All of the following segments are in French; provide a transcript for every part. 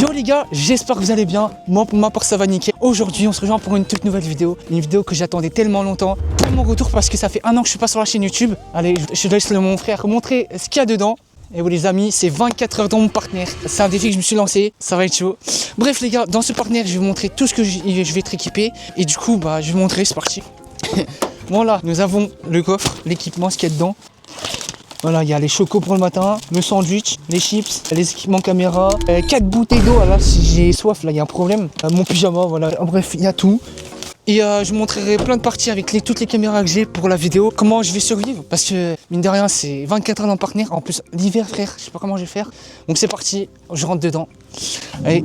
Yo les gars, j'espère que vous allez bien. Moi pour ma part ça va nickel. Aujourd'hui on se rejoint pour une toute nouvelle vidéo. Une vidéo que j'attendais tellement longtemps. Pour mon retour parce que ça fait un an que je suis pas sur la chaîne YouTube. Allez, je laisse mon frère montrer ce qu'il y a dedans. Et oui les amis, c'est 24 heures dans mon partenaire. C'est un défi que je me suis lancé, ça va être chaud. Bref les gars, dans ce partenaire je vais vous montrer tout ce que je vais être équipé. Et du coup bah je vais vous montrer, c'est parti. Voilà, nous avons le coffre, l'équipement, ce qu'il y a dedans. Voilà, il y a les chocos pour le matin, le sandwich, les chips, les équipements caméra, 4 bouteilles d'eau, là si j'ai soif, là il y a un problème. Mon pyjama, voilà, bref, il y a tout. Et je vous montrerai plein de parties avec toutes les caméras que j'ai pour la vidéo, comment je vais survivre. Parce que mine de rien, c'est 24 heures dans le partenaire, en plus l'hiver frère, je sais pas comment je vais faire. Donc c'est parti, je rentre dedans. Allez.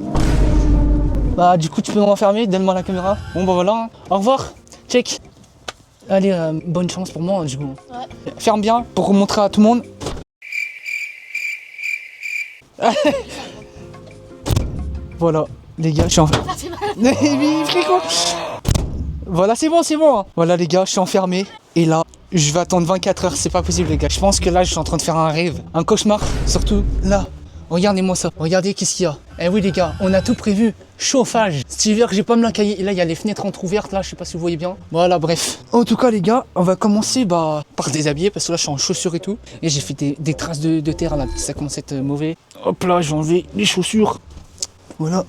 Bah du coup tu peux m'enfermer, donne-moi la caméra. Bon bah voilà, hein. Au revoir, check. Allez, bonne chance pour moi du coup. Ouais. Ferme bien pour montrer à tout le monde. Voilà, les gars, je suis enfermé. Voilà, c'est bon, c'est bon. Voilà les gars, je suis enfermé. Et là, je vais attendre 24 heures, c'est pas possible les gars. Je pense que là, je suis en train de faire un rêve. Un cauchemar, surtout là. Regardez-moi ça, regardez qu'est-ce qu'il y a. Eh oui les gars, on a tout prévu. Chauffage. Cet hiver, j'ai pas me la cailler. Et là, il y a les fenêtres entrouvertes là, je sais pas si vous voyez bien. Voilà, bref. En tout cas les gars, on va commencer par déshabiller parce que là, je suis en chaussures et tout. Et j'ai fait des traces de terre là, ça commence à être mauvais. Hop là, je vais enlever les chaussures. Voilà.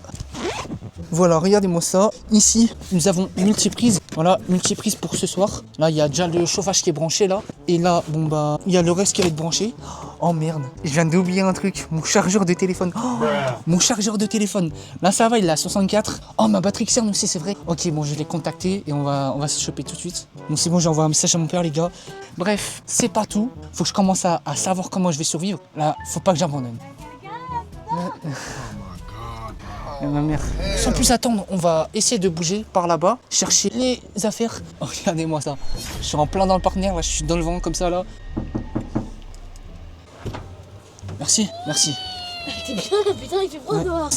Voilà, regardez-moi ça. Ici, nous avons multiprise. Voilà, multiprise pour ce soir. Là, il y a déjà le chauffage qui est branché là. Et là, bon bah, il y a le reste qui va être branché. Oh merde, je viens d'oublier un truc. Mon chargeur de téléphone. Oh, mon chargeur de téléphone. Là, ça va, il est à 64. Oh, ma batterie externe aussi, c'est vrai. Ok, bon, je vais les contacter et on va se choper tout de suite. Bon, c'est bon, j'envoie un message à mon père, les gars. Bref, c'est pas tout. Faut que je commence à savoir comment je vais survivre. Là, faut pas que j'abandonne. Ma mère. Sans plus attendre, on va essayer de bouger par là-bas, chercher les affaires. Oh, regardez-moi ça. Je suis en plein dans le partenaire, là, je suis dans le vent comme ça, là. Merci, merci. T'es bien, putain, il fait froid dehors.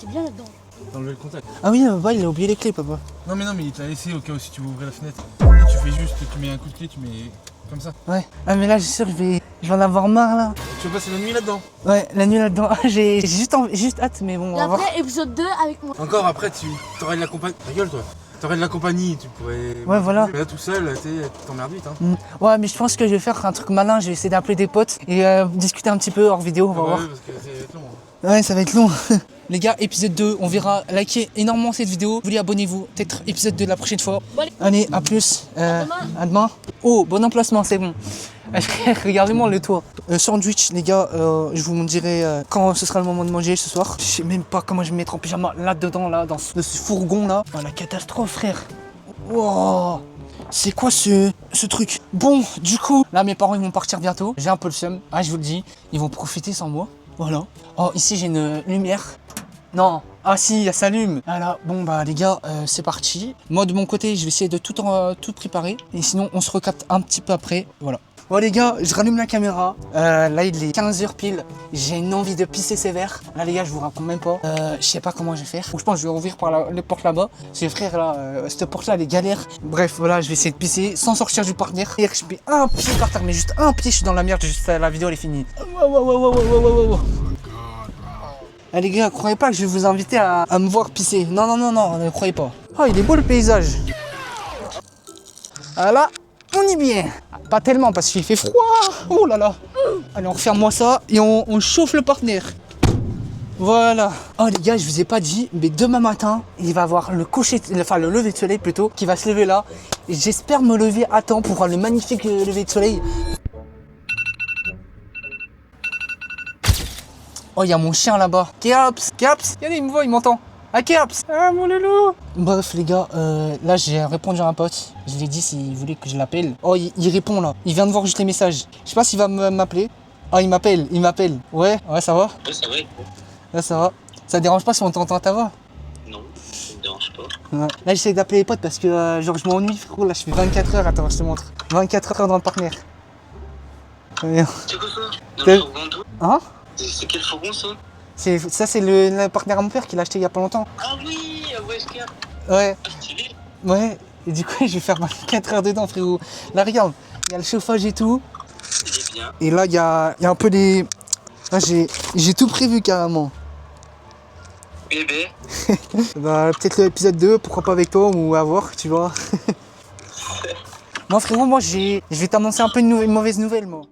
T'es bien là-dedans. T'as enlevé le contact. Ah oui, papa, il a oublié les clés, papa. Non, mais il t'a laissé au cas où si tu veux ouvrir la fenêtre. Et tu fais juste, tu mets un coup de clé, tu mets comme ça. Ouais. Ah, mais là, je suis sûr que je vais en avoir marre, là. Tu veux passer la nuit là-dedans? Ouais, la nuit là-dedans. J'ai juste hâte, mais bon, on Et va voir. après, épisode 2 avec moi. Encore après, tu aurais de la compagnie. Ta gueule, toi. T'aurais de la compagnie, tu pourrais. Ouais, voilà. Mais là, tout seul, tu t'emmerdes vite, hein. Ouais, mais je pense que je vais faire un truc malin. Je vais essayer d'appeler des potes et discuter un petit peu hors vidéo, on va voir. Ouais, parce que c'est long. Ouais, ça va être long. Les gars, épisode 2, on verra. Likez énormément cette vidéo. Vous voulez, abonnez-vous. Peut-être épisode 2 la prochaine fois. Bon, Allez, à plus. À demain. Oh, bon emplacement, c'est bon. Regardez-moi le toit. Sandwich, les gars, je vous dirai quand ce sera le moment de manger ce soir. Je sais même pas comment je vais me mettre en pyjama là-dedans, là, dans ce fourgon là. Oh, la catastrophe, frère. Wow. C'est quoi ce truc? Bon, du coup, là mes parents ils vont partir bientôt. J'ai un peu le seum. Ah, je vous le dis, ils vont profiter sans moi. Voilà. Oh, ici j'ai une lumière. Non. Ah si, elle s'allume. Voilà. Bon bah les gars, c'est parti. Moi de mon côté, je vais essayer de tout préparer. Et sinon, on se recapte un petit peu après. Voilà. Bon les gars, je rallume la caméra. Là il est 15h pile. J'ai une envie de pisser sévère. Là les gars, je vous raconte même pas. Je sais pas comment je vais faire. Donc, je pense que je vais ouvrir par les portes là-bas. Parce que frère là, cette porte là elle est galère. Bref, voilà, je vais essayer de pisser sans sortir du partenaire. Et je mets un pied par terre, mais juste un pied, je suis dans la merde. Juste la vidéo elle est finie. Wow. Ah, les gars, croyez pas que je vais vous inviter à me voir pisser. Non, ne croyez pas. Oh, il est beau le paysage. Voilà, on y vient. Pas tellement parce qu'il fait froid. Oh là là. Allez, on referme-moi ça et on chauffe le partenaire. Voilà. Oh les gars, je vous ai pas dit, mais demain matin, il va y avoir le lever de soleil plutôt, qui va se lever là. Et j'espère me lever à temps pour voir le magnifique lever de soleil. Oh, il y a mon chien là-bas. Kéaps. Regardez, il me voit, il m'entend. Ah, Kéaps. Ah, mon loulou. Bref, les gars, là, j'ai répondu à un pote. Je lui ai dit s'il voulait que je l'appelle. Oh, il répond là. Il vient de voir juste les messages. Je sais pas s'il va m'appeler. Ah, il m'appelle. Ouais, ça va? Ouais, ça va. Ouais, ça va. Ça te dérange pas si on t'entend à ta voix? Non, ça me dérange pas. Ouais. Là, j'essaie d'appeler les potes parce que, genre, je m'ennuie, frérot. Là, je fais 24 heures. Attends, je te montre. 24 heures dans le partenaire. Ouais. C'est quoi ça? Dans C'est- le fourgon de toi? Hein? C'est quel fourgon ça? Ça, c'est le partenaire à mon père qui l'a acheté il y a pas longtemps. Ah oui, à Wesker. Ouais. Ah, stylé. Ouais, et du coup, je vais faire 24 heures dedans, frérot. Là, regarde, il y a le chauffage et tout. Il est bien. Et là, il y a un peu des Ah, j'ai tout prévu carrément. Bébé. Bah, peut-être l'épisode 2, pourquoi pas avec toi ou à voir, tu vois. Non, frérot, moi, je vais t'annoncer un peu une mauvaise nouvelle, moi.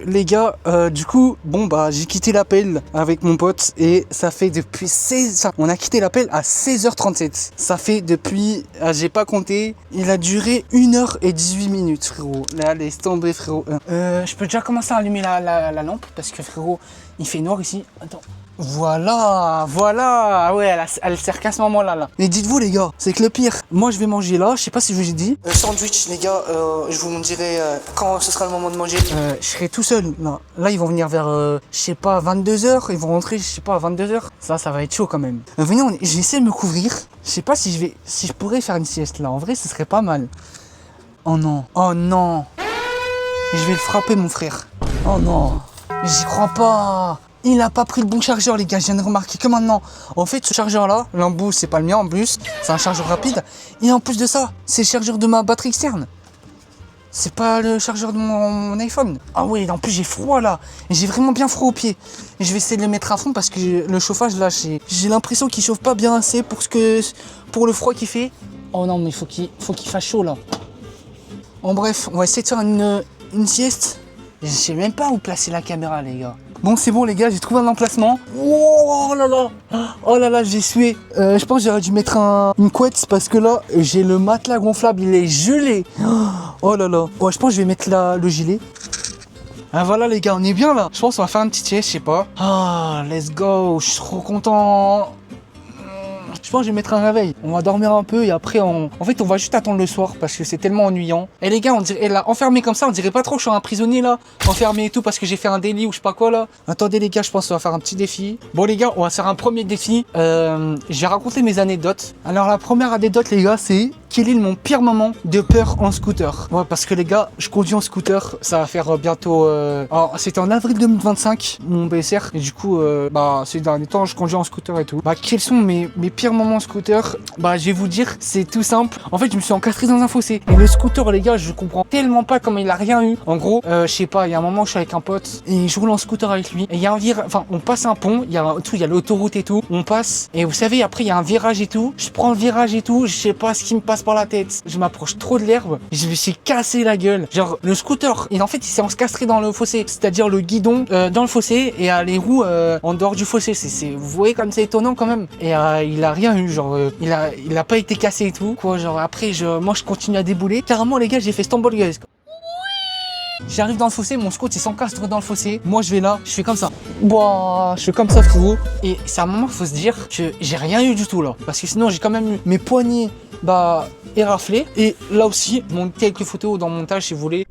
Les gars, du coup, bon bah j'ai quitté l'appel avec mon pote et ça fait depuis 16... Enfin, on a quitté l'appel à 16h37. Ça fait depuis... j'ai pas compté. Il a duré 1h18 frérot. Là, laisse tomber frérot. Je peux déjà commencer à allumer la lampe parce que frérot, il fait noir ici. Attends. Voilà, voilà, ah ouais, elle sert qu'à ce moment-là. Là. Mais dites-vous les gars, c'est que le pire, moi je vais manger là, je sais pas si je vous ai dit. Sandwich les gars, je vous dirai quand ce sera le moment de manger. Je serai tout seul, là ils vont venir vers, je sais pas, 22h, ils vont rentrer, je sais pas, à 22h. Ça va être chaud quand même. Venez, je vais essayer de me couvrir. Je sais pas si je pourrais faire une sieste là, en vrai ce serait pas mal. Oh non, oh non. Je vais le frapper mon frère. Oh non, j'y crois pas. Il a pas pris le bon chargeur les gars, je viens de remarquer que maintenant. En fait ce chargeur là, l'embout c'est pas le mien en plus, c'est un chargeur rapide. Et en plus de ça, c'est le chargeur de ma batterie externe. C'est pas le chargeur de mon iPhone. Ah oui, en plus j'ai froid là. J'ai vraiment bien froid aux pieds. Et je vais essayer de le mettre à fond parce que le chauffage là, j'ai l'impression qu'il chauffe pas bien assez pour le froid qu'il fait. Oh non mais il faut qu'il fasse chaud là. En bref, on va essayer de faire une sieste. Je sais même pas où placer la caméra les gars. Bon c'est bon les gars, j'ai trouvé un emplacement. Oh là là, oh là là, j'ai sué. Je pense que j'aurais dû mettre une couette parce que là j'ai le matelas gonflable, il est gelé. Oh là là. Ouais, je pense que je vais mettre le gilet. Ah voilà les gars, on est bien là. Je pense qu'on va faire un petit sieste, je sais pas. Ah, let's go, je suis trop content. Je pense que je vais mettre un réveil. On va dormir un peu et après en fait on va juste attendre le soir parce que c'est tellement ennuyant. Et les gars, on dirait là enfermé comme ça, on dirait pas trop que je suis un prisonnier là, enfermé et tout parce que j'ai fait un délit ou je sais pas quoi là. Attendez les gars, je pense qu'on va faire un petit défi. Bon les gars, on va faire un premier défi. J'ai raconté mes anecdotes. Alors la première anecdote les gars, c'est quel est mon pire moment de peur en scooter. Ouais, parce que les gars, je conduis en scooter, ça va faire bientôt... Alors, c'était en avril 2025, mon BSR, et du coup, ces derniers temps, je conduis en scooter et tout. Bah, quels sont mes pires moments en scooter? Bah, je vais vous dire, c'est tout simple. En fait, je me suis encastré dans un fossé. Et le scooter, les gars, je comprends tellement pas comment il a rien eu. En gros, je sais pas, il y a un moment, je suis avec un pote, et je roule en scooter avec lui, et il y a un virage, enfin, on passe un pont, il y a l'autoroute et tout, on passe, et vous savez, après, il y a un virage et tout, je prends le virage et tout, je sais pas ce qui me passe par la tête. Je m'approche trop de l'herbe. Je me suis cassé la gueule. Genre, le scooter, et en fait, il s'est encastré dans le fossé. C'est-à-dire le guidon dans le fossé et les roues en dehors du fossé. Vous voyez comme c'est étonnant quand même. Et il a rien eu. Genre, il a pas été cassé et tout. Quoi, genre, après, moi, je continue à débouler. Carrément, les gars, j'ai fait Stumble Guys. J'arrive dans le fossé, mon scout il s'encastre dans le fossé. Moi je vais là, je fais comme ça. Boah, je fais comme ça frérot. Et c'est à un moment, il faut se dire que j'ai rien eu du tout là. Parce que sinon j'ai quand même eu mes poignets éraflés. Et là aussi, mon quelques photos dans le montage si vous voulez.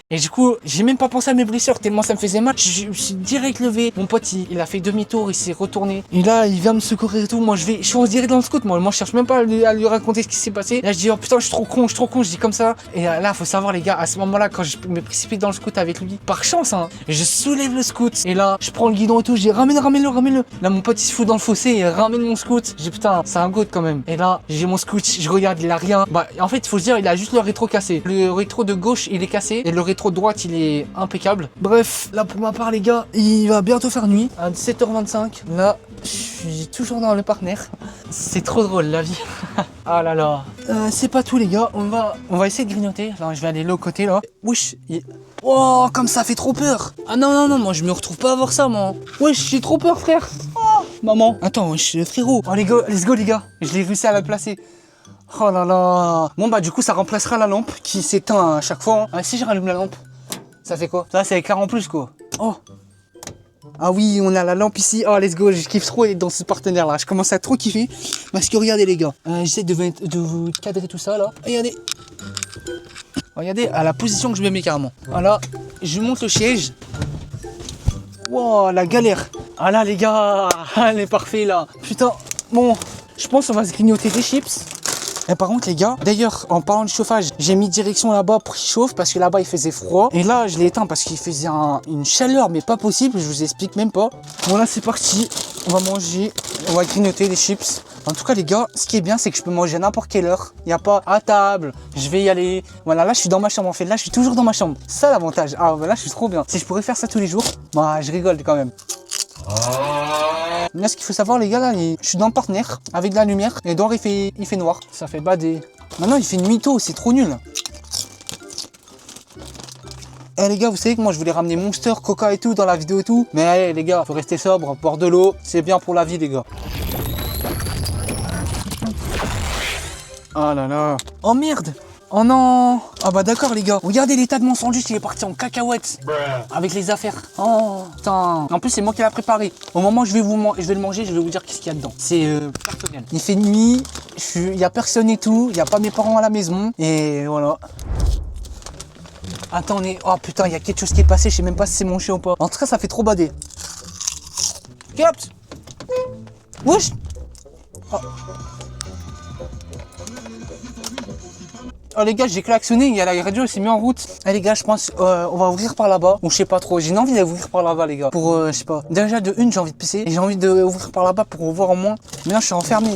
Et du coup, j'ai même pas pensé à mes blessures tellement ça me faisait mal. Je me suis direct levé. Mon pote, il a fait demi-tour, il s'est retourné. Et là, il vient me secourir et tout. Moi, je suis en direct dans le scout. Moi, je cherche même pas à lui raconter ce qui s'est passé. Là, je dis, oh putain, je suis trop con. Je dis comme ça. Et là, faut savoir, les gars, à ce moment-là, quand je me précipite dans le scout avec lui, par chance, hein, je soulève le scout. Et là, je prends le guidon et tout. Je dis, ramène-le. Là, mon pote, il se fout dans le fossé et ramène mon scout. Je dis, putain, c'est un goût quand même. Et là, j'ai mon scout. Je regarde, il a rien. En fait, il faut se dire, il a juste le rétro cassé. Le rétro de gauche, il est cassé. Et le rétro de droite, il est impeccable. Bref, là pour ma part les gars, il va bientôt faire nuit à 7h25. Là, je suis toujours dans le partenaire. C'est trop drôle la vie. Ah là là. C'est pas tout les gars, on va essayer de grignoter. Enfin, je vais aller de l'autre côté là. Wesh. Oh, comme ça fait trop peur. Ah non, moi je me retrouve pas à voir ça moi. Wesh, j'ai trop peur frère. Oh, maman. Attends, wesh frérot. Oh les gars, let's go les gars. Je l'ai réussi à la placer. Oh là là. Bon du coup ça remplacera la lampe qui s'éteint à chaque fois. Hein. Si je rallume la lampe. Ça fait quoi? Ça, c'est éclair en plus, quoi. Oh! Ah oui, on a la lampe ici. Oh, let's go. Je kiffe trop être dans ce partenaire-là. Je commence à trop kiffer. Parce que regardez, les gars. J'essaie de vous cadrer tout ça, là. Regardez. Regardez à la position que je me mets carrément. Voilà. Je monte le siège. Wow, la galère. Ah là, les gars. Elle est parfait, là. Putain. Bon, je pense qu'on va se grignoter des chips. Et par contre les gars, d'ailleurs en parlant de chauffage, j'ai mis direction là-bas pour qu'il chauffe parce que là-bas il faisait froid. Et là je l'ai éteint parce qu'il faisait une chaleur mais pas possible, je vous explique même pas. Bon là c'est parti. on va manger, on va grignoter des chips. En tout cas les gars, ce qui est bien c'est que je peux manger à n'importe quelle heure. Il n'y a pas à table, je vais y aller. Voilà, là je suis dans ma chambre en fait, là je suis toujours dans ma chambre. C'est ça l'avantage. Ah bah là je suis trop bien. Si je pourrais faire ça tous les jours, bah je rigole quand même. Là ce qu'il faut savoir les gars, là je suis dans le partenaire avec de la lumière et dehors il fait noir. Ça fait bader. Maintenant il fait nuit tôt, c'est trop nul. Eh les gars, vous savez que moi je voulais ramener Monster, Coca et tout dans la vidéo et tout. Mais allez les gars, faut rester sobre, boire de l'eau, c'est bien pour la vie les gars. Oh là là. Oh merde. Oh non. Ah bah d'accord les gars. Regardez l'état de mon sandwich, il est parti en cacahuète. Avec les affaires. Oh putain. En plus c'est moi qui l'ai préparé. Au moment où je vais le manger, je vais vous dire qu'est-ce qu'il y a dedans. C'est personnel. Il fait nuit, il n'y a personne et tout. Il n'y a pas mes parents à la maison. Et voilà. Attendez, oh putain, il y a quelque chose qui est passé, je sais même pas si c'est mon chien ou pas. En tout cas, ça fait trop bader. Capte. Wesh. Oh. Oh les gars, j'ai klaxonné, il y a la radio, elle s'est mise en route. Eh les gars, je pense on va ouvrir par là-bas. Ou je sais pas trop, j'ai une envie d'ouvrir par là-bas les gars. Pour, je sais pas. Déjà de une, j'ai envie de pisser. Et j'ai envie d'ouvrir par là-bas pour voir en moins. Mais là, je suis enfermé.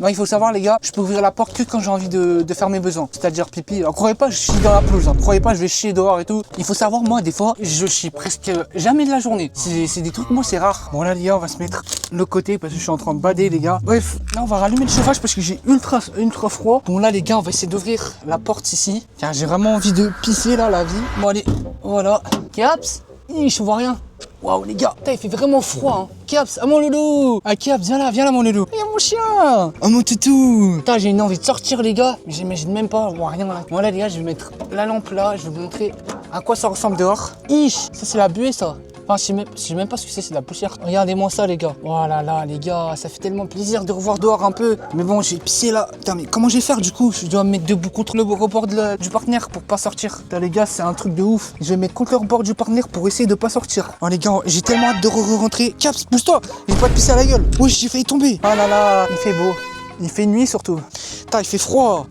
Non, il faut savoir les gars, je peux ouvrir la porte que quand j'ai envie de faire mes besoins. C'est-à-dire pipi. Alors croyez pas, je chie dans la pelouse. Hein. Croyez pas, je vais chier dehors et tout. Il faut savoir, moi, des fois, je chie presque jamais de la journée. C'est des trucs, moi, c'est rare. Bon là les gars, on va se mettre le côté parce que je suis en train de bader les gars. Bref, là on va rallumer le chauffage parce que j'ai ultra froid. Bon là les gars, on va essayer d'ouvrir la porte ici. Car j'ai vraiment envie de pisser là, la vie. Bon allez, voilà. Caps, je vois rien. Waouh les gars, putain, il fait vraiment froid hein. Caps, ah mon loulou. Ah Caps, viens là mon loulou. Il y a mon chien. Oh mon toutou. Putain, j'ai une envie de sortir les gars. Mais j'imagine même pas, je vois rien là. Voilà les gars, je vais mettre la lampe là. Je vais vous montrer à quoi ça ressemble dehors. Ich, ça c'est la buée ça. Enfin, je sais même pas ce que c'est de la poussière. Regardez-moi ça, les gars. Oh là là, les gars, ça fait tellement plaisir de revoir dehors un peu. Mais bon, j'ai pissé là. Putain, mais comment je vais faire du coup? Je dois me mettre debout contre le rebord du partenaire pour pas sortir. Putain, les gars, c'est un truc de ouf. Je vais me mettre contre le rebord du partenaire pour essayer de pas sortir. Oh, les gars, j'ai tellement hâte de rentrer. Caps, pousse-toi. J'ai pas de pisser à la gueule. Oui, j'ai failli tomber. Oh là là, il fait beau. Il fait nuit surtout. Putain, il fait froid.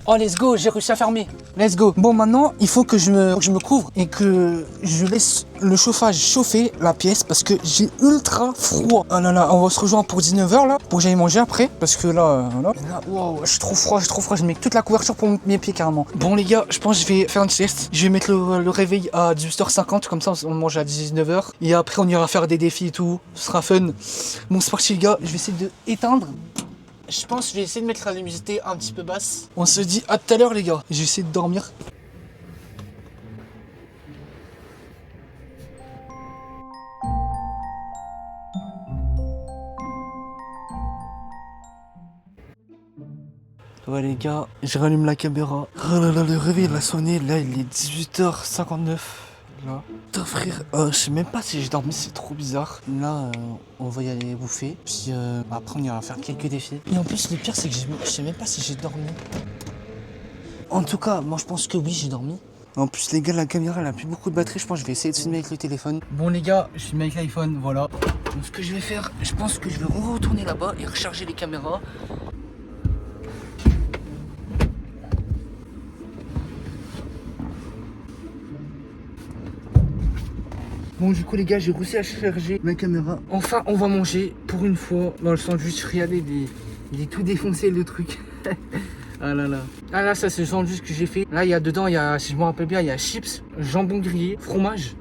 Oh, let's go, j'ai réussi à fermer. Let's go. Bon, maintenant, il faut que je me couvre et que je laisse le chauffage chauffer la pièce parce que j'ai ultra froid. Oh là là, on va se rejoindre pour 19h là, pour que j'aille manger après. Parce que là, voilà. Là, wow, je suis trop froid. Je mets toute la couverture pour mes pieds carrément. Bon, les gars, je pense que je vais faire une sieste. Je vais mettre le réveil à 18h50, comme ça on mange à 19h. Et après, on ira faire des défis et tout. Ce sera fun. Bon, c'est parti, les gars. Je vais essayer d'éteindre. Je pense que je vais essayer de mettre la luminosité un petit peu basse. On se dit à tout à l'heure les gars. Je vais essayer de dormir. Ouais les gars, je rallume la caméra. Oh là là, le réveil il a sonné. Là il est 18h59. Là. Putain frère, je sais même pas si j'ai dormi, c'est trop bizarre. Là, on va y aller bouffer. Puis après on ira faire quelques défis. Et en plus le pire c'est que je sais même pas si j'ai dormi. En tout cas, moi je pense que oui j'ai dormi. En plus les gars, la caméra elle a plus beaucoup de batterie. Je pense que je vais essayer de filmer avec le téléphone. Bon les gars, je filme avec l'iPhone, voilà. Donc ce que je vais faire, je pense que je vais retourner là-bas et recharger les caméras. Bon du coup les gars, j'ai réussi à charger ma caméra. Enfin on va manger pour une fois dans le sandwich. Regardez, il est tout défoncé le truc. Ah là là. Ah là, ça c'est le sandwich que j'ai fait. Là il y a dedans, si je me rappelle bien, il y a chips, jambon grillé, fromage.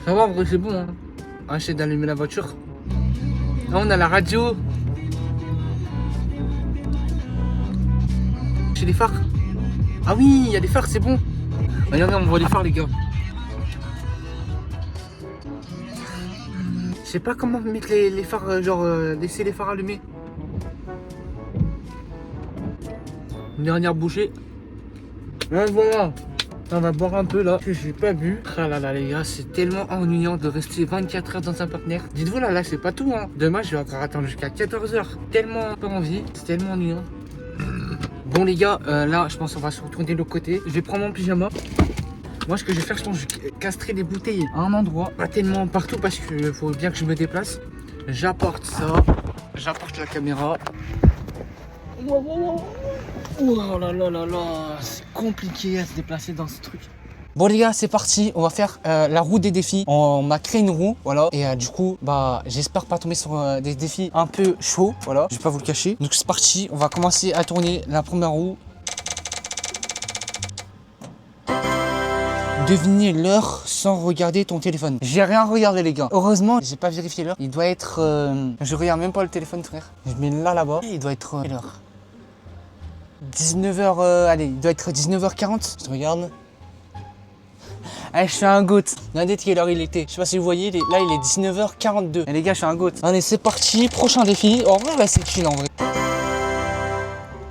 Ça va, en vrai c'est bon hein. Ah, j'essaie d'allumer la voiture. Là on a la radio. Chez les phares. Ah oui, il y a des phares, c'est bon. Regardez, on voit les phares les gars. Je sais pas comment mettre les phares, genre laisser les phares allumés. Une dernière bouchée. Ouais, voilà. On va boire un peu là, que j'ai pas bu. Ah là là les gars, c'est tellement ennuyant de rester 24 heures dans un partenaire. Dites-vous là c'est pas tout hein. Demain je vais encore attendre jusqu'à 14 heures. Tellement pas envie, c'est tellement ennuyant. Bon les gars, là je pense qu'on va se retourner de l'autre côté. Je vais prendre mon pyjama. Moi ce que je vais faire, je pense que je vais castrer des bouteilles à un endroit. Pas tellement partout parce qu'il faut bien que je me déplace. J'apporte ça. J'apporte la caméra. Oh là là là là, c'est compliqué à se déplacer dans ce truc. Bon les gars, c'est parti, on va faire la roue des défis. On m'a créé une roue, voilà. Et du coup, bah j'espère pas tomber sur des défis un peu chauds, voilà. Je vais pas vous le cacher. Donc c'est parti, on va commencer à tourner la première roue. Devinez l'heure sans regarder ton téléphone. J'ai rien regardé les gars. Heureusement, j'ai pas vérifié l'heure. Il doit être... Je regarde même pas le téléphone frère. Je mets là-bas. Il doit être... quelle heure 19h... allez, il doit être 19h40. Je regarde. Allez, je suis un goat. Regardez quelle heure il était. Je sais pas si vous voyez, là il est 19h42. Et les gars, je suis un goat. Allez, c'est parti. Prochain défi. En vrai, là c'est chill en vrai.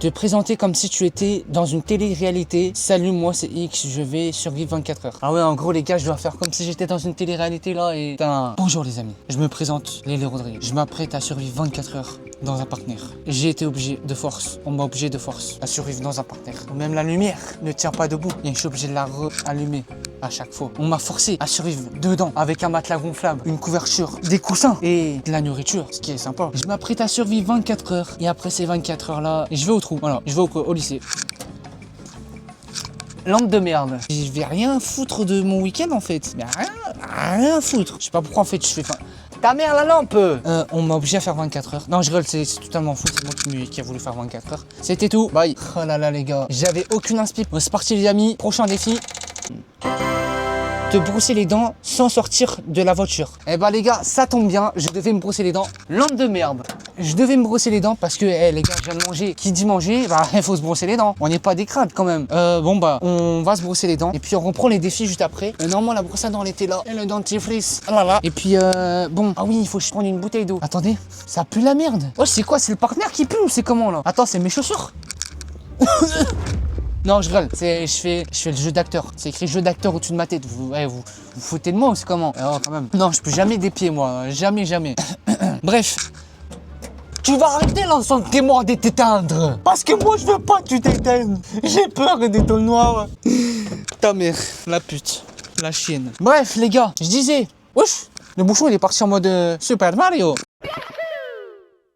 Te présenter comme si tu étais dans une télé-réalité. Salut, moi c'est X, je vais survivre 24 heures. Ah ouais, en gros les gars, je dois faire comme si j'étais dans une télé-réalité là et... Putain. Bonjour les amis, je me présente, Lélie Rodrigue. Je m'apprête à survivre 24 heures dans un partenaire. J'ai été obligé de force, on m'a obligé de force à survivre dans un partenaire. Même la lumière ne tient pas debout et je suis obligé de la rallumer à chaque fois. On m'a forcé à survivre dedans avec un matelas gonflable, une couverture, des coussins et de la nourriture, ce qui est sympa. Je m'apprête à survivre 24 heures et après ces 24 heures là, je vais au trou. Voilà, je vais au lycée. Lampe de merde. Je vais rien foutre de mon week-end en fait. Mais rien foutre. Je sais pas pourquoi en fait je fais faim. Ta mère la lampe. On m'a obligé à faire 24 heures. Non je rigole, c'est totalement fou, c'est moi qui a voulu faire 24 heures. C'était tout, bye. Oh là là les gars, j'avais aucune inspi. Bon, c'est parti les amis, prochain défi. Te brosser les dents sans sortir de la voiture. Eh bah les gars, ça tombe bien, je devais me brosser les dents. Lampe de merde. Je devais me brosser les dents parce que les gars, je viens de manger. Qui dit manger, bah il faut se brosser les dents. On n'est pas des crades quand même. Bon bah, on va se brosser les dents et puis on reprend les défis juste après. Normalement la brosse à dents elle était là et le dentifrice. Ah là là. Et puis bon, ah oui, il faut que je prenne une bouteille d'eau. Attendez, ça pue la merde. Oh, c'est quoi, c'est le partenaire qui pue ou c'est comment là? Attends, c'est mes chaussures. Non, je rigole, je fais le jeu d'acteur. C'est écrit jeu d'acteur au-dessus de ma tête. Vous foutez de moi ou c'est comment? Oh, quand même. Non, je peux jamais des pieds, moi. Jamais. Bref. Tu vas arrêter l'ensemble de tes morts de t'éteindre. Parce que moi, je veux pas que tu t'éteignes. J'ai peur des tôles noires. Ta mère, la pute, la chienne. Bref, les gars, je disais. Wesh, le bouchon, il est parti en mode Super Mario.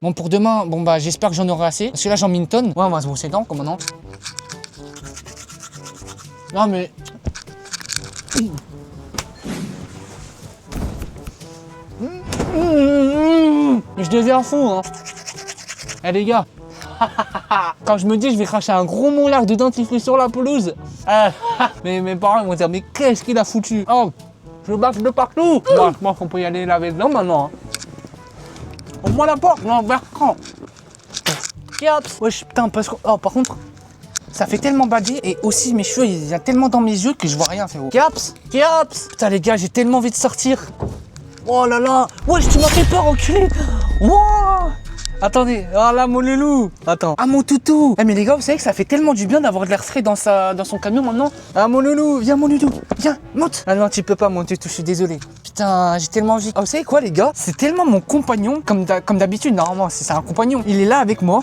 Bon, pour demain, bon bah, j'espère que j'en aurai assez. Parce que là, j'en mets une tonne. Ouais, on va se brosser les dents, comment non? Non mais... Je deviens fou hein. Eh les gars. Quand je me dis je vais cracher un gros moulard de dentifrice sur la pelouse. Mais mes parents ils vont dire mais qu'est-ce qu'il a foutu? Oh, je baffe de partout. Bon, je pense qu'on peut y aller laver dedans maintenant. Au moins la porte, non, vers quand? Wesh, putain, parce que... Oh, par contre... Ça fait tellement badger et aussi mes cheveux, il y a tellement dans mes yeux que je vois rien frérot. Caps. Putain les gars, j'ai tellement envie de sortir. Oh là là. Wesh, tu m'as fait peur enculé. Wow. Attendez, oh là mon loulou. Attends. Ah mon toutou. Eh mais les gars, vous savez que ça fait tellement du bien d'avoir de l'air frais dans son camion maintenant. Ah mon loulou, viens mon loulou. Viens, monte. Ah non, tu peux pas mon toutou, je suis désolé. Putain, j'ai tellement envie. Oh, vous savez quoi les gars? C'est tellement mon compagnon, comme d'habitude, normalement, c'est un compagnon. Il est là avec moi.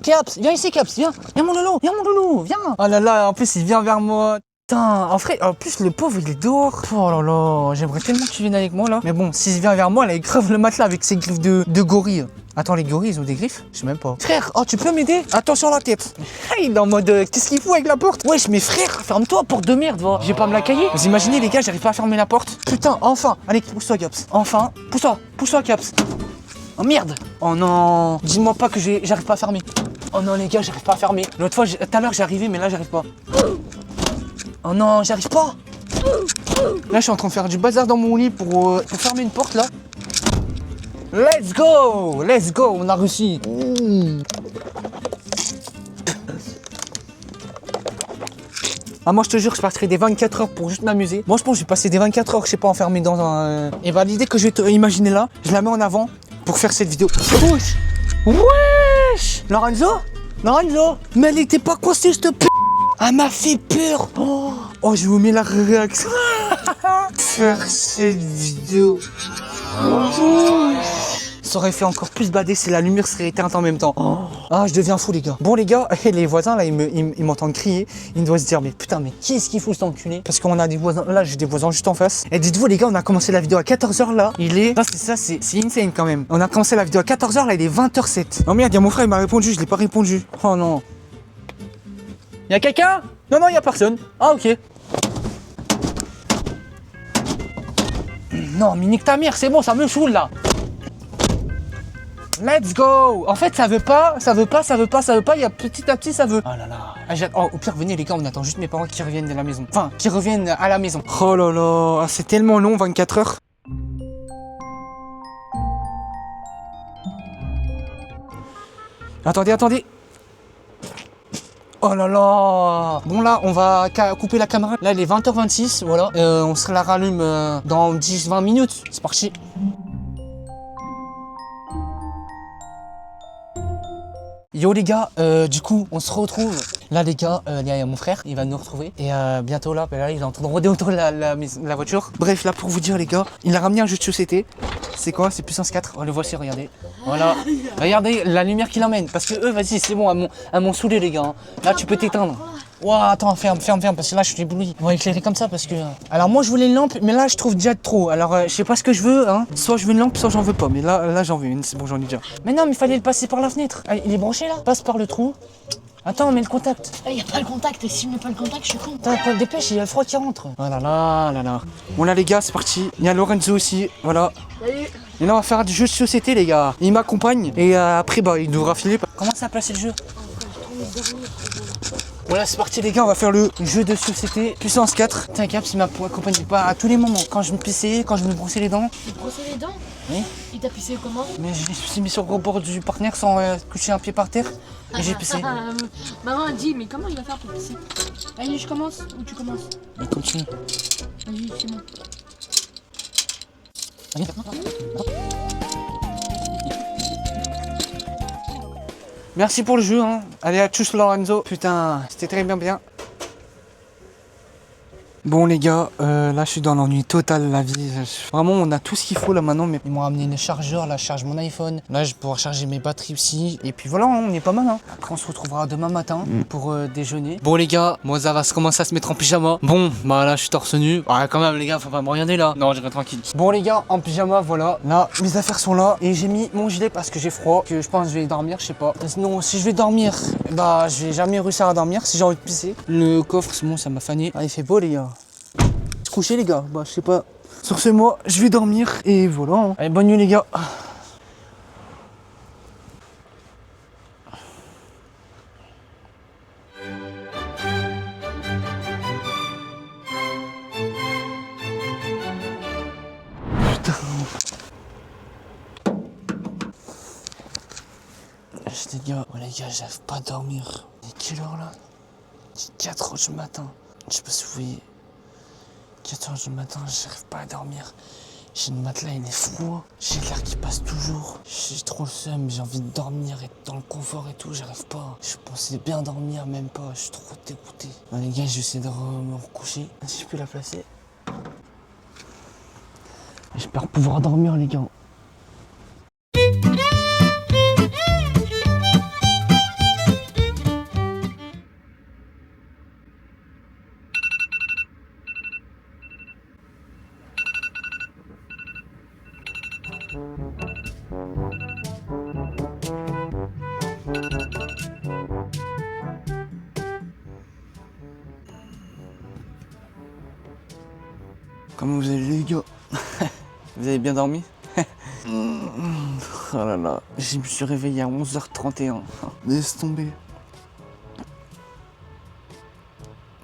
Caps, viens ici Caps, viens mon loulou, viens. Oh là là, en plus il vient vers moi. Putain, en plus le pauvre il est dehors. Oh là là, j'aimerais tellement que tu viennes avec moi là. Mais bon, s'il vient vers moi, là il crève le matelas avec ses griffes de gorille. Attends, les gorilles ils ont des griffes? Je sais même pas. Frère, oh tu peux m'aider? Attention la tête. Il est en mode, qu'est-ce qu'il fout avec la porte? Wesh mais frère, ferme-toi, porte de merde, va. Je vais pas me la cailler. Vous imaginez les gars, j'arrive pas à fermer la porte. Putain, enfin. Allez, pousse-toi Caps. Enfin, pousse-toi Caps. Oh merde. Oh non. Dis-moi pas que j'arrive pas à fermer. Oh non les gars, j'arrive pas à fermer. L'autre fois, tout à l'heure j'arrivais, mais là j'arrive pas. Oh non, j'arrive pas. Là je suis en train de faire du bazar dans mon lit pour fermer une porte là. Let's go, on a réussi. Ah moi je te jure, je partirai des 24 heures pour juste m'amuser. Moi je pense que je vais passer des 24 heures, je sais pas, enfermé dans un... Et bah l'idée que je vais te imaginer là, je la mets en avant pour faire cette vidéo. Wesh. Wesh. Lorenzo, mais elle était pas coincée cette p***. Elle m'a fait peur. Oh, je vous mets la réaction. Faire cette vidéo. Ça aurait fait encore plus bader si la lumière serait éteinte en même temps. Ah, je deviens fou les gars. Bon les gars, les voisins là, ils m'entendent crier. Ils doivent se dire mais putain, mais qu'est-ce qu'il fout cet enculé? Parce qu'on a des voisins, là j'ai des voisins juste en face. Et dites-vous les gars, on a commencé la vidéo à 14h là. Il est... c'est insane quand même. On a commencé la vidéo à 14h là, il est 20h07. Non merde, il y a mon frère, il m'a répondu, je l'ai pas répondu. Oh non. Y'a quelqu'un? Non, y'a personne. Ah ok. Non, mais nique ta mère, c'est bon, ça me saoule là. Let's go. En fait, ça veut pas. Il y a petit à petit, ça veut. Oh là là. Ah, oh, au pire, venez les gars, on attend juste mes parents qui reviennent de la maison. Enfin, qui reviennent à la maison. Oh là là, c'est tellement long, 24 heures. Attendez. Oh là là. Bon là, on va couper la caméra. Là, il est 20h26, voilà. On se la rallume dans 10-20 minutes. C'est parti. Yo les gars, du coup on se retrouve. Là les gars, il y a mon frère, il va nous retrouver. Et bientôt là, il est en train de rôder autour de la voiture. Bref, là pour vous dire les gars, il a ramené un jeu de société. C'est quoi? C'est puissance 4. Oh, le voici, regardez. Voilà. Regardez la lumière qu'il emmène. Parce que eux, vas-y, c'est bon, à m'ont saoulé les gars. Là tu peux t'éteindre. Ouah, attends, ferme, parce que là je suis ébloui. On va éclairer comme ça parce que... Alors moi je voulais une lampe, mais là je trouve déjà trop. Alors je sais pas ce que je veux, hein. Soit je veux une lampe, soit j'en veux pas. Mais là j'en veux une, c'est bon, j'en ai déjà. Mais non, mais il fallait le passer par la fenêtre. Ah, il est branché là? Passe par le trou. Attends, mets le contact. Il n'y a pas le contact, si je mets pas le contact, je suis con. Attends, dépêche, il y a le froid qui rentre. Oh là là. Bon là les gars, c'est parti. Il y a Lorenzo aussi, voilà. Salut. Et là on va faire du jeu de société les gars. Il m'accompagne et après bah il devra filer. Comment ça a placé le jeu? Voilà, c'est parti les gars, on va faire le jeu de société puissance 4. T'inquiète, il m'accompagne pas à tous les moments. Quand je me pissais, quand je me brossais les dents. Tu te brossais les dents? Oui. Il t'a pissé comment? Mais je me suis mis sur le bord du partenaire sans coucher un pied par terre. Et j'ai pissé. Maman a dit, mais comment il va faire pour pisser? Allez, je commence ou tu commences? Mais continue. Vas-y, c'est bon. Merci pour le jeu, hein. Allez, à tous Lorenzo. Putain, c'était très bien. Bon les gars, là je suis dans l'ennui total la vie. Vraiment on a tout ce qu'il faut là maintenant, mais ils m'ont ramené le chargeur, là je charge mon iPhone. Là je vais pouvoir charger mes batteries aussi. Et puis voilà, hein, on est pas mal hein. Après on se retrouvera demain matin pour déjeuner. Bon les gars, moi ça va se commencer à se mettre en pyjama. Bon, bah là je suis torse nu. Ouais quand même les gars, faut pas me regarder là. Non, je reste tranquille. Bon les gars, en pyjama, voilà. Là, mes affaires sont là. Et j'ai mis mon gilet parce que j'ai froid. Que je pense que je vais dormir, je sais pas. Sinon si je vais dormir, bah je vais jamais réussir à dormir si j'ai envie de pisser. Le coffre, c'est bon, ça m'a fané. Ah, il fait beau les gars. Coucher les gars, bah je sais pas. Sur ce moi, je vais dormir et voilà. Hein. Allez, bonne nuit les gars. Putain. Les gars, oh les gars, j'arrive pas à dormir. Il est quelle heure là? Il est 4 h du matin. Je sais pas si vous voyez. 4 h du matin, j'arrive pas à dormir. J'ai le matelas, il est froid. J'ai l'air qui passe toujours. J'ai trop le seum, j'ai envie de dormir, être dans le confort et tout, j'arrive pas. Je pensais bien dormir, même pas. Je suis trop dégoûté. Bon, les gars, je vais essayer de me recoucher. Si je peux la placer. J'espère pouvoir dormir, les gars. Comment vous allez les gars? Vous avez bien dormi? Oh là là, je me suis réveillé à 11h31. Laisse tomber.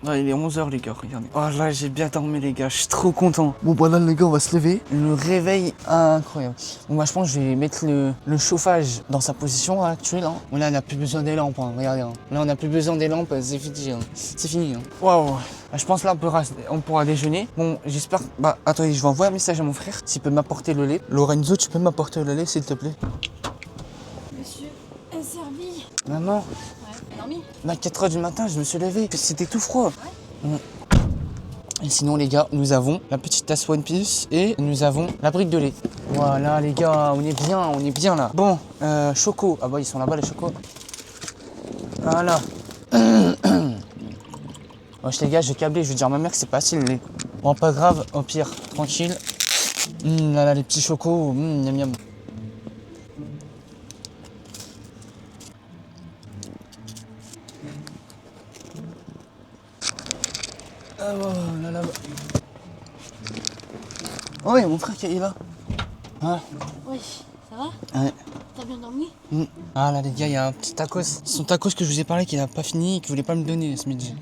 Ah, il est 11h les gars, regardez. Oh là, j'ai bien dormi les gars, je suis trop content. Bon bah là les gars, on va se lever. Le réveil incroyable. Bon bah je pense que je vais mettre le chauffage dans sa position actuelle. Hein. Bon là on n'a plus besoin des lampes, hein. Regardez. Hein. Là on n'a plus besoin des lampes, c'est fini. Hein. C'est fini. Hein. Waouh. Je pense là on pourra déjeuner. Bon j'espère... Bah attendez, je vais envoyer un message à mon frère s'il peut m'apporter le lait. Lorenzo, tu peux m'apporter le lait s'il te plaît? Monsieur est servi. Maman. Ouais, dormi. À 4 h du matin, je me suis levé. C'était tout froid. Ouais. Et sinon, les gars, nous avons la petite tasse One Piece et nous avons la brique de lait. Voilà, les gars, on est bien là. Bon, Choco. Ah bah, ils sont là-bas, les Chocos. Voilà. Wesh, les gars, je vais câbler. Je vais dire à ma mère que c'est pas assez le lait. Bon, pas grave, au pire, tranquille. Là, là, les petits Chocos. Miam, miam. Ah, là, là. Oh, il y a mon frère qui est là. Ah, Wesh, ça va? ouais. T'as bien dormi? Ah là les gars, il y a un petit tacos. Son tacos que je vous ai parlé qu'il a pas fini et qu'il voulait pas me donner ce midi.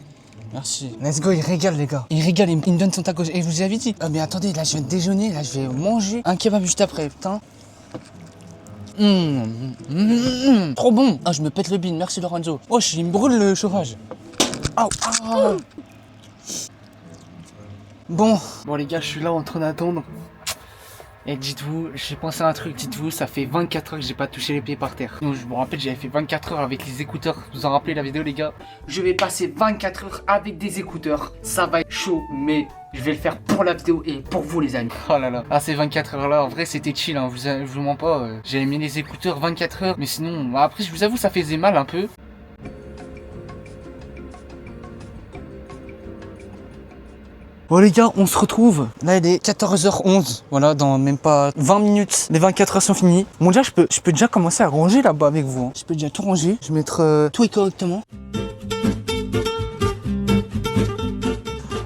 Merci. Let's go, il régale les gars. Il régale, il me donne son tacos. Et je vous avais dit. Ah mais attendez, là je viens de déjeuner, là je vais manger un kebab juste après, putain. Trop bon. Ah je me pète le bin, merci Lorenzo. Oh il me brûle le chauffage. Au, au. Bon les gars, je suis là en train d'attendre. Et dites-vous, j'ai pensé à un truc, dites-vous, ça fait 24 heures que j'ai pas touché les pieds par terre. Donc je me rappelle, j'avais fait 24 heures avec les écouteurs. Vous en rappelez la vidéo les gars? Je vais passer 24 heures avec des écouteurs. Ça va être chaud, mais je vais le faire pour la vidéo et pour vous les amis. Oh là là. Ah ces 24 heures là, en vrai c'était chill, hein. Je vous mens pas. J'avais mis les écouteurs 24 heures, mais sinon, après je vous avoue ça faisait mal un peu. Bon les gars, on se retrouve. Là il est 14h11. Voilà, dans même pas 20 minutes, les 24 heures sont finies. Bon déjà, je peux déjà commencer à ranger là-bas avec vous. Hein. Je peux déjà tout ranger. Je vais mettre tout correctement.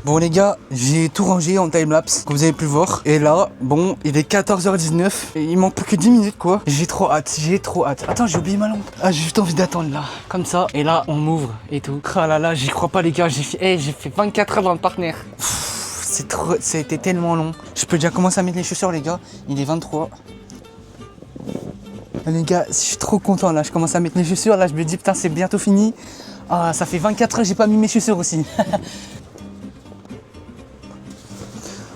Bon les gars, j'ai tout rangé en timelapse, comme vous avez pu le voir. Et là, bon, il est 14h19. Et il manque plus que 10 minutes quoi. J'ai trop hâte, j'ai trop hâte. Attends, j'ai oublié ma lampe. Ah, j'ai juste envie d'attendre là, comme ça. Et là, on m'ouvre et tout. Ah là là, j'y crois pas les gars. J'ai fait 24 heures dans le partenaire. C'était tellement long. Je peux déjà commencer à mettre les chaussures les gars. Il est 23. Les gars, je suis trop content là. Je commence à mettre les chaussures. Là, je me dis putain, c'est bientôt fini. Ah, ça fait 24 heures que j'ai pas mis mes chaussures aussi.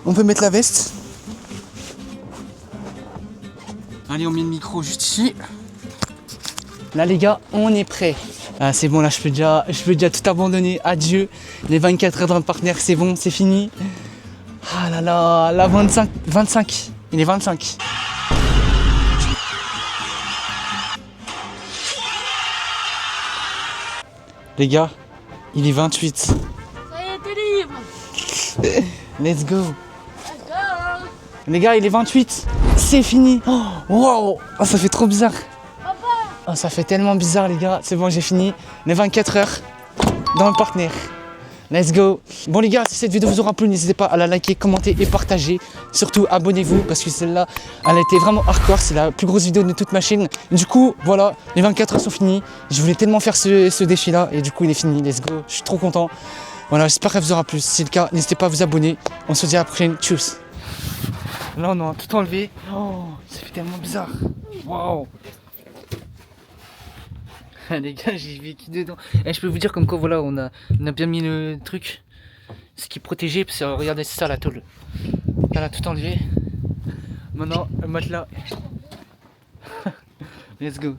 On peut mettre la veste. Allez, on met le micro juste ici. Là les gars, on est prêt. Ah, c'est bon, là je peux déjà tout abandonner. Adieu. Les 24 heures dans le partenaire, c'est bon, c'est fini. Ah là là, là 25. Il est 25. Les gars, il est 28. Ça y est, t'es libre. Let's go. Let's go. Les gars, il est 28. C'est fini. Oh, wow. Oh, ça fait trop bizarre. Papa. Oh, ça fait tellement bizarre les gars. C'est bon, j'ai fini. Les 24 heures dans le partenaire. Let's go. Bon les gars, si cette vidéo vous aura plu, n'hésitez pas à la liker, commenter et partager. Surtout abonnez-vous parce que celle-là, elle a été vraiment hardcore. C'est la plus grosse vidéo de toute ma chaîne. Du coup, voilà, les 24 heures sont finies. Je voulais tellement faire ce défi-là et du coup, il est fini. Let's go. Je suis trop content. Voilà, j'espère qu'elle vous aura plu. Si c'est le cas, n'hésitez pas à vous abonner. On se dit à la prochaine. Tchuss. Là, on a tout enlevé. Oh, ça fait tellement bizarre. Waouh. Les gars, j'ai vécu dedans. Et je peux vous dire comme quoi, voilà, on a bien mis le truc. Ce qui est protégé, parce que regardez, c'est ça la tôle. Là, on a tout enlevé. Maintenant, le matelas. Let's go.